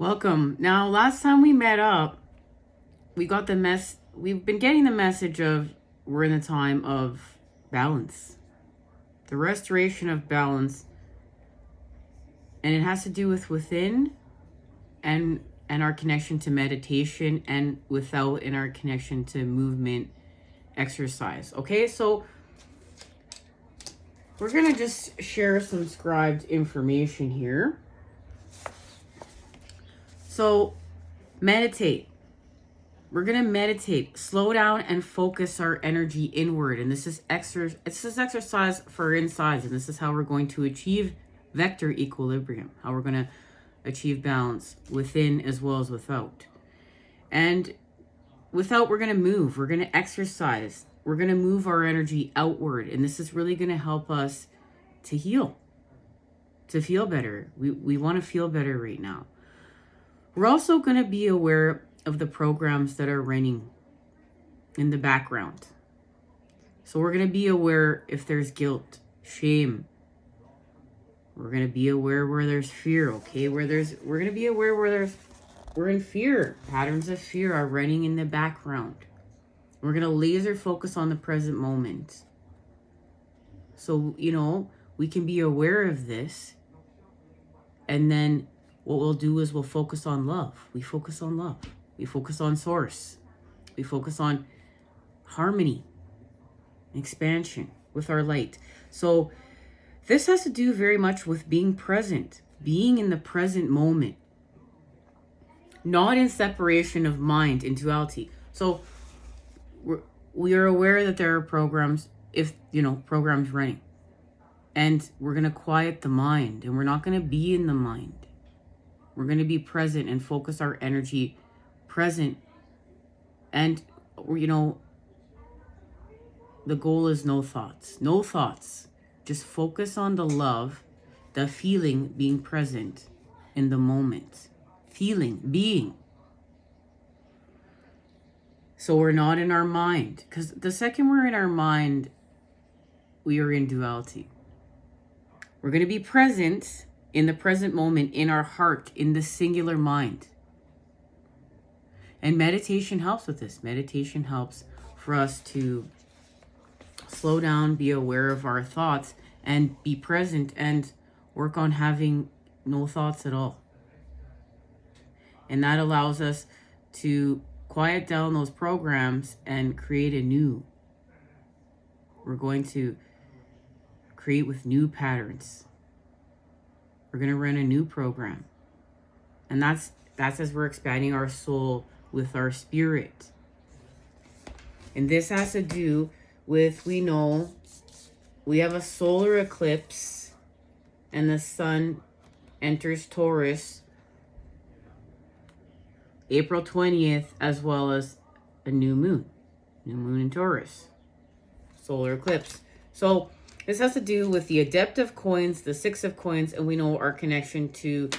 Welcome. Now, last time we met up, we got we've been getting the message of we're in a time of balance. The restoration of balance. And it has to do with within and our connection to meditation, and without in our connection to movement, exercise. Okay, so we're going to just share some scribed information here. So meditate. We're going to meditate, slow down and focus our energy inward. And this is exercise for insides. And this is how we're going to achieve vector equilibrium, how we're going to achieve balance within as well as without. And without, we're going to move, we're going to exercise, we're going to move our energy outward. And this is really going to help us to heal, to feel better. We want to feel better right now. We're also going to be aware of the programs that are running in the background. So we're going to be aware if there's guilt, shame. We're going to be aware where there's fear, okay? We're going to be aware where we're in fear. Patterns of fear are running in the background. We're going to laser focus on the present moment. So, we can be aware of this. And then what we'll do is we'll focus on love. We focus on love. We focus on source. We focus on harmony, expansion with our light. So this has to do very much with being present, being in the present moment, not in separation of mind and duality. So we are aware that there are programs, programs running, and we're going to quiet the mind, and we're not going to be in the mind. We're going to be present and focus our energy present. And, the goal is no thoughts. No thoughts. Just focus on the love, the feeling, being present in the moment. Feeling, being. So we're not in our mind. Because the second we're in our mind, we are in duality. We're going to be present in the present moment, in our heart, in the singular mind. And meditation helps with this. Meditation helps for us to slow down, be aware of our thoughts, and be present and work on having no thoughts at all. And that allows us to quiet down those programs and create anew. We're going to create with new patterns. We're going to run a new program. And that's as we're expanding our soul with our spirit. And this has to do with, we know we have a solar eclipse and the sun enters Taurus April 20th, as well as a new moon in Taurus, solar eclipse. So this has to do with the Adept of Coins, the Six of Coins, and we know our connection to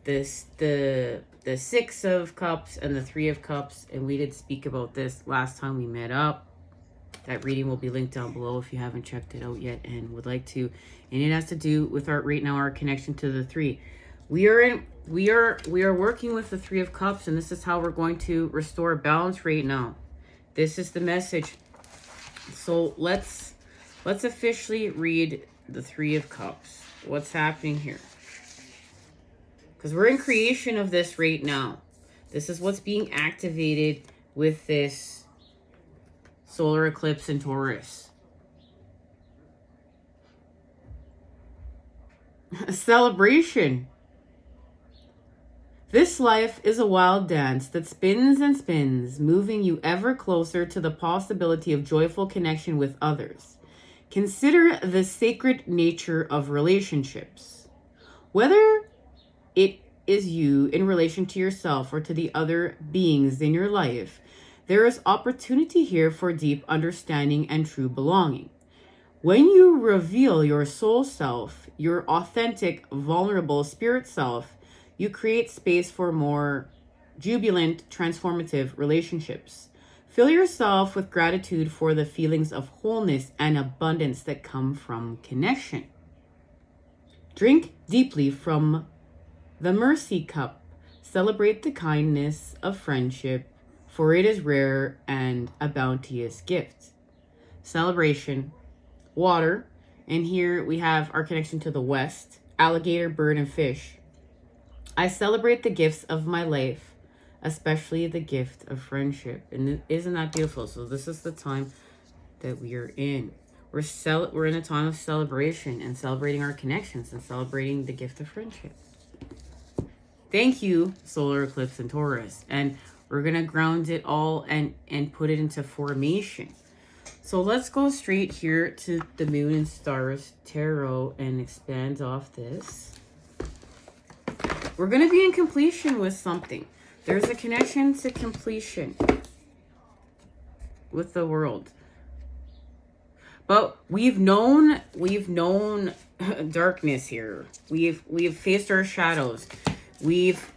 this, the Six of Cups and the Three of Cups. And we did speak about this last time we met up. That reading will be linked down below if you haven't checked it out yet and would like to. And it has to do with our connection to the three. We are working with the Three of Cups, and this is how we're going to restore balance right now. This is the message. So let's officially read the Three of Cups. What's happening here? Because we're in creation of this right now. This is what's being activated with this solar eclipse in Taurus. A celebration. This life is a wild dance that spins and spins, moving you ever closer to the possibility of joyful connection with others. Consider the sacred nature of relationships. Whether it is you in relation to yourself or to the other beings in your life, there is opportunity here for deep understanding and true belonging. When you reveal your soul self, your authentic, vulnerable spirit self, you create space for more jubilant, transformative relationships. Fill yourself with gratitude for the feelings of wholeness and abundance that come from connection. Drink deeply from the mercy cup, Celebrate the kindness of friendship, for it is rare and a bounteous gift. Celebration, water, and here we have our connection to the west, alligator, bird, and fish. I celebrate the gifts of my life, especially the gift of friendship. And isn't that beautiful? So this is the time that we are in. We're in a time of celebration and celebrating our connections and celebrating the gift of friendship. Thank you, solar eclipse in Taurus. And we're going to ground it all and put it into formation. So let's go straight here to the Moon and Stars Tarot and expand off this. We're going to be in completion with something. There's a connection to completion with the world. But we've known darkness here. We've faced our shadows. We've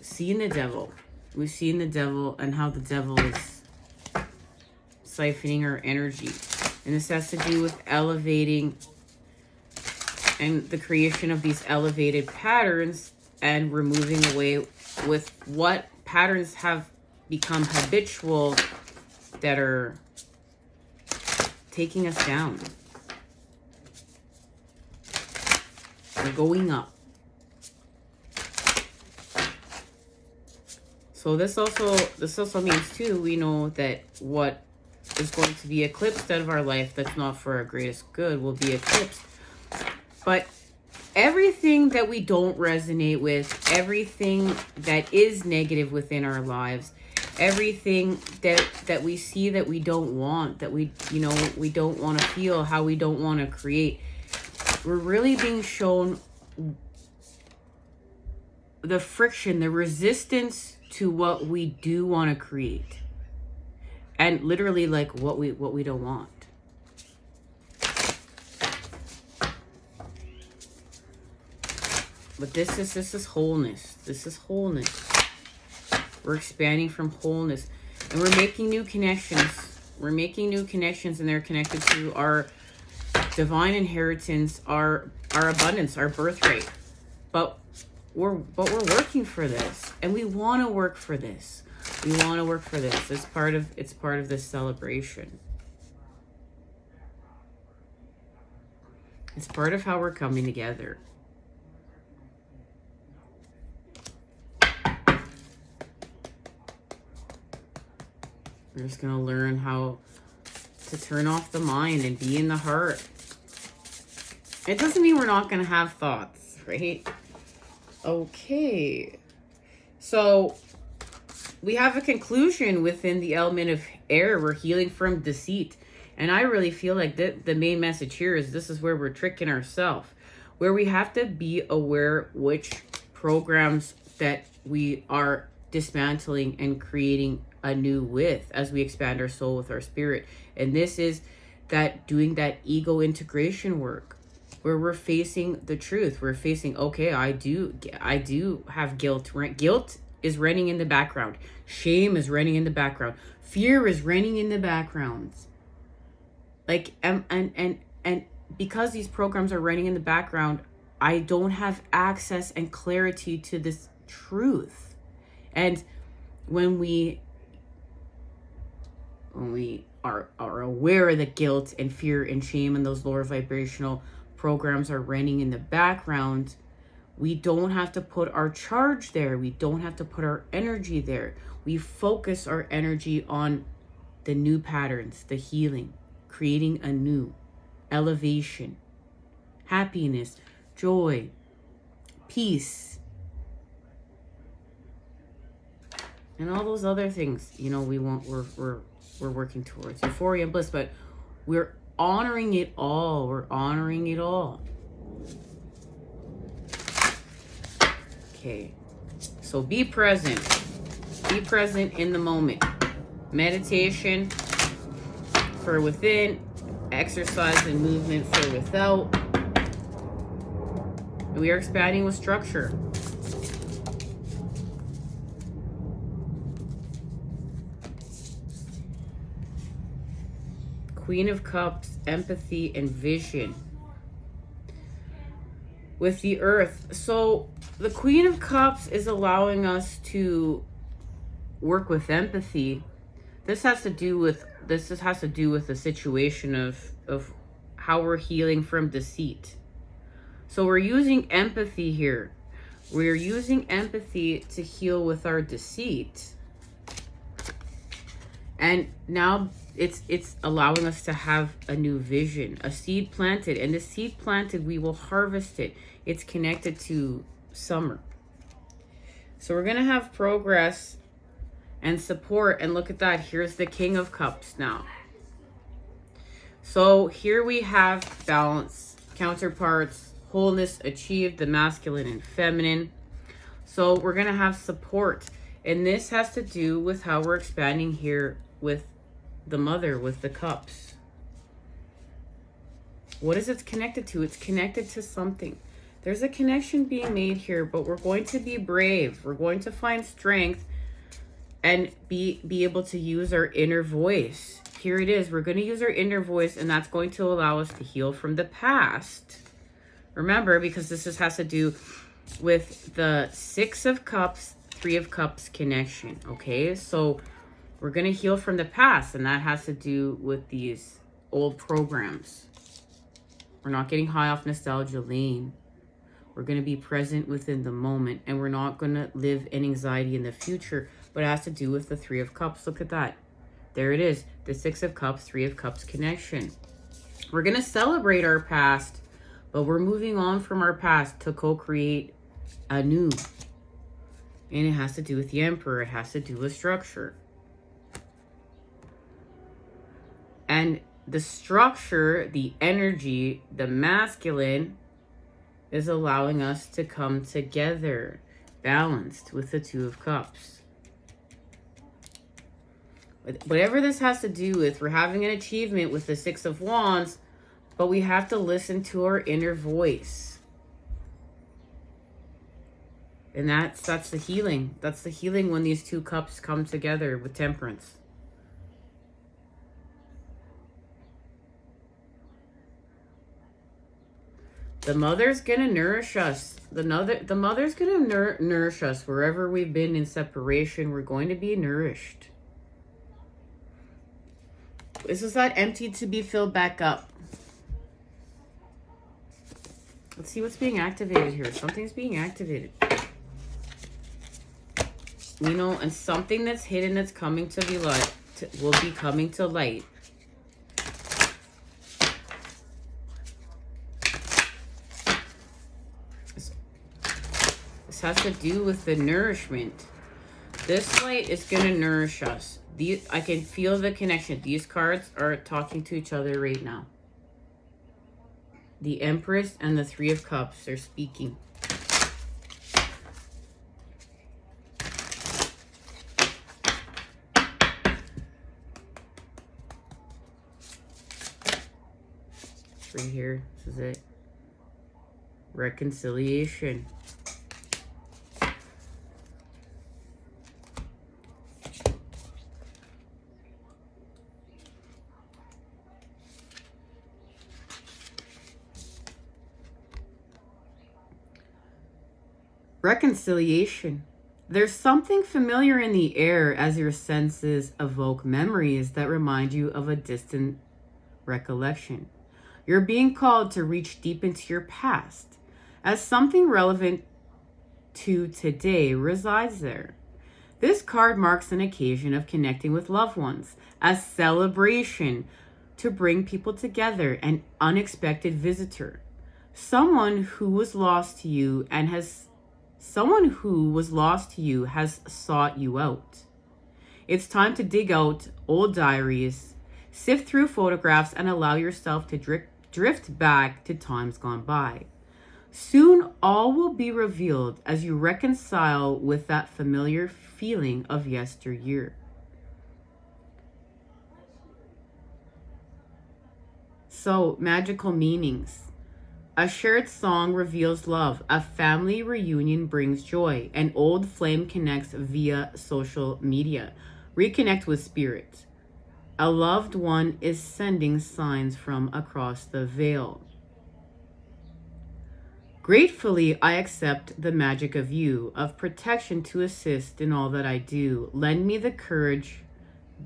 seen the devil. We've seen the devil and how the devil is siphoning our energy. And this has to do with elevating and the creation of these elevated patterns and removing away with what patterns have become habitual that are taking us down. We're going up. So this also means too, we know that what is going to be eclipsed out of our life that's not for our greatest good will be eclipsed. But everything that we don't resonate with, everything that is negative within our lives, everything that we see that we don't want, that we don't want to feel, how we don't want to create, we're really being shown the friction, the resistance to what we do want to create, and literally like what we don't want. But this is wholeness. This is wholeness. We're expanding from wholeness, and we're making new connections. We're making new connections, and they're connected to our divine inheritance, our abundance, our birthright. But we're working for this, and we want to work for this. We want to work for this. It's part of this celebration. It's part of how we're coming together. We're just going to learn how to turn off the mind and be in the heart. It doesn't mean we're not going to have thoughts, right? Okay. So we have a conclusion within the element of air. We're healing from deceit. And I really feel like the main message here is this is where we're tricking ourselves, where we have to be aware which programs that we are dismantling and creating anew with as we expand our soul with our spirit. And this is that doing that ego integration work where we're facing the truth. We're facing, okay, I do have guilt. Guilt is running in the background. Shame is running in the background. Fear is running in the background. Like, and because these programs are running in the background, I don't have access and clarity to this truth. And when we are aware that guilt and fear and shame and those lower vibrational programs are running in the background, we don't have to put our charge there. We don't have to put our energy there. We focus our energy on the new patterns, the healing, creating anew, elevation, happiness, joy, peace, and all those other things, we're working towards euphoria and bliss, but we're honoring it all. We're honoring it all. Okay. So be present. Be present in the moment. Meditation for within, exercise and movement for without. And we are expanding with structure. Queen of Cups, empathy and vision. With the earth. So The Queen of Cups is allowing us to work with empathy. This has to do with the situation of how we're healing from deceit. So we're using empathy here. We're using empathy to heal with our deceit. And now it's allowing us to have a new vision, a seed planted. And the seed planted, we will harvest it. It's connected to summer. So we're going to have progress and support. And look at that. Here's the King of Cups now. So here we have balance, counterparts, wholeness achieved, the masculine and feminine. So we're going to have support. And this has to do with how we're expanding here with the mother, with the cups. What is it connected to? It's connected to something. There's a connection being made here, but we're going to be brave. We're going to find strength and be able to use our inner voice. Here it is. We're going to use our inner voice, and that's going to allow us to heal from the past. Remember, because this has to do with the Six of Cups, Three of Cups connection. Okay, so we're going to heal from the past, and that has to do with these old programs. We're not getting high off nostalgia lane. We're going to be present within the moment, and we're not going to live in anxiety in the future, but it has to do with the Three of Cups. Look at that. There it is. The Six of Cups, Three of Cups connection. We're going to celebrate our past, but we're moving on from our past to co-create anew. And it has to do with the Emperor. It has to do with structure. And the structure, the energy, the masculine is allowing us to come together, balanced with the Two of Cups. Whatever this has to do with, we're having an achievement with the Six of Wands, but we have to listen to our inner voice. And that's the healing. That's the healing when these two cups come together with Temperance. The mother's gonna nourish us. The mother's gonna nourish us wherever we've been in separation. We're going to be nourished. This is that empty to be filled back up. Let's see what's being activated here. Something's being activated. You know, and something that's hidden that's coming to be light will be coming to light. This has to do with the nourishment. This light is going to nourish us. I can feel the connection. These cards are talking to each other right now. The Empress and the Three of Cups are speaking. It's right here. This is it. Reconciliation. Reconciliation. There's something familiar in the air as your senses evoke memories that remind you of a distant recollection. You're being called to reach deep into your past, as something relevant to today resides there. This card marks an occasion of connecting with loved ones, a celebration to bring people together, an unexpected visitor, someone who was lost to you has sought you out. It's time to dig out old diaries, sift through photographs, and allow yourself to drift back to times gone by. Soon, all will be revealed as you reconcile with that familiar feeling of yesteryear. So, magical meanings. A shared song reveals love. A family reunion brings joy. An old flame connects via social media. Reconnect with spirit. A loved one is sending signs from across the veil. Gratefully, I accept the magic of you, of protection to assist in all that I do. Lend me the courage,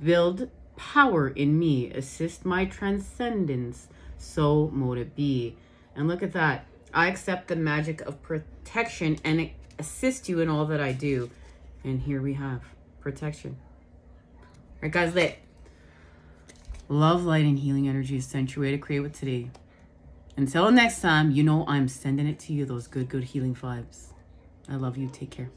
build power in me, assist my transcendence, so mote it be. And look at that. I accept the magic of protection and assist you in all that I do. And here we have protection. All right, guys, lit. Love, light, and healing energy is sent your way to create with today. Until next time, you know I'm sending it to you, those good, good healing vibes. I love you. Take care.